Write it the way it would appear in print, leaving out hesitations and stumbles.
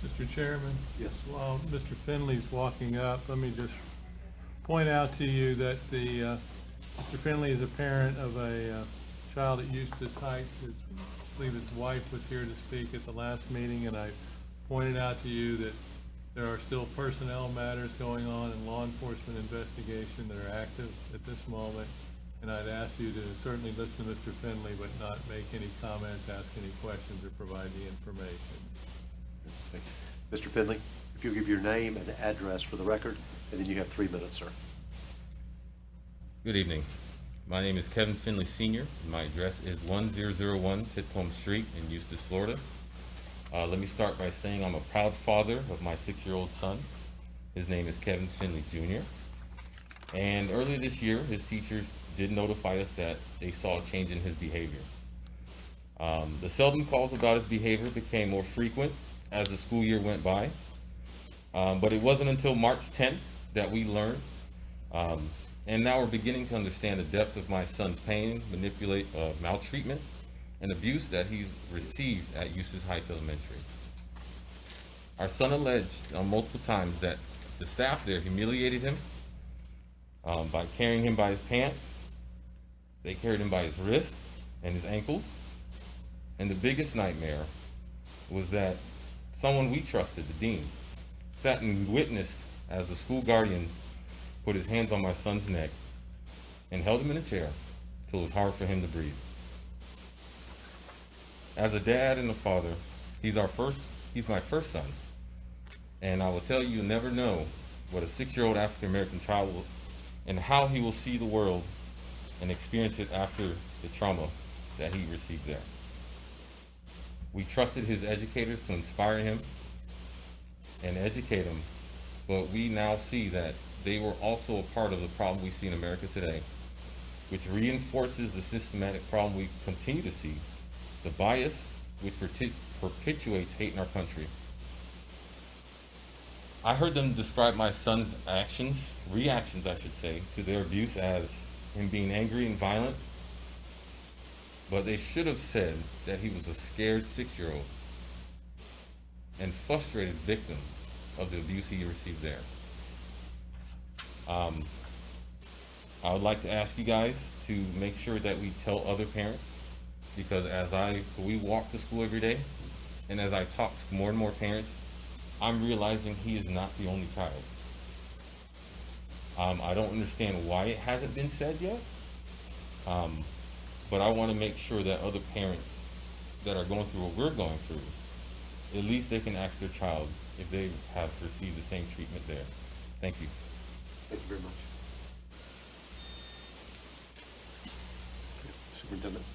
Mr. Chairman? Yes. While Mr. Findley's walking up, let me just point out to you that Mr. Findley is a parent of a child at Eustis Heights. I believe his wife was here to speak at the last meeting, and I pointed out to you that there are still personnel matters going on in law enforcement investigation that are active at this moment. And I'd ask you to certainly listen to Mr. Findley, but not make any comments, ask any questions, or provide the information. Thank you. Mr. Findley, if you'll give your name and address for the record, and then you have 3 minutes, sir. Good evening. My name is Kevin Findley Sr. My address is 1001 Titcomb Street in Eustis, Florida. Let me start by saying I'm a proud father of my 6-year-old son. His name is Kevin Findley Jr. And earlier this year, his teachers did notify us that they saw a change in his behavior. The seldom calls about his behavior became more frequent as the school year went by. But it wasn't until March 10th that we learned, and now we're beginning to understand the depth of my son's pain, maltreatment, and abuse that he's received at Eustis Heights Elementary. Our son alleged multiple times that the staff there humiliated him by carrying him by his pants. They carried him by his wrists and his ankles. And the biggest nightmare was that someone we trusted, the dean, sat and witnessed as the school guardian put his hands on my son's neck and held him in a chair till it was hard for him to breathe. As a dad and a father, he's my first son. And I will tell you, you'll never know what a 6-year-old African American child will, and how he will see the world and experience it after the trauma that he received there. We trusted his educators to inspire him and educate him, but we now see that they were also a part of the problem we see in America today, which reinforces the systematic problem we continue to see, the bias which perpetuates hate in our country. I heard them describe my son's reactions, to their abuse as him being angry and violent, but they should have said that he was a scared 6-year-old and frustrated victim of the abuse he received there. I would like to ask you guys to make sure that we tell other parents, because we walk to school every day, and as I talk to more and more parents, I'm realizing he is not the only child. I don't understand why it hasn't been said yet, but I want to make sure that other parents that are going through what we're going through, at least they can ask their child if they have received the same treatment there. Thank you. Thank you very much. Superintendent.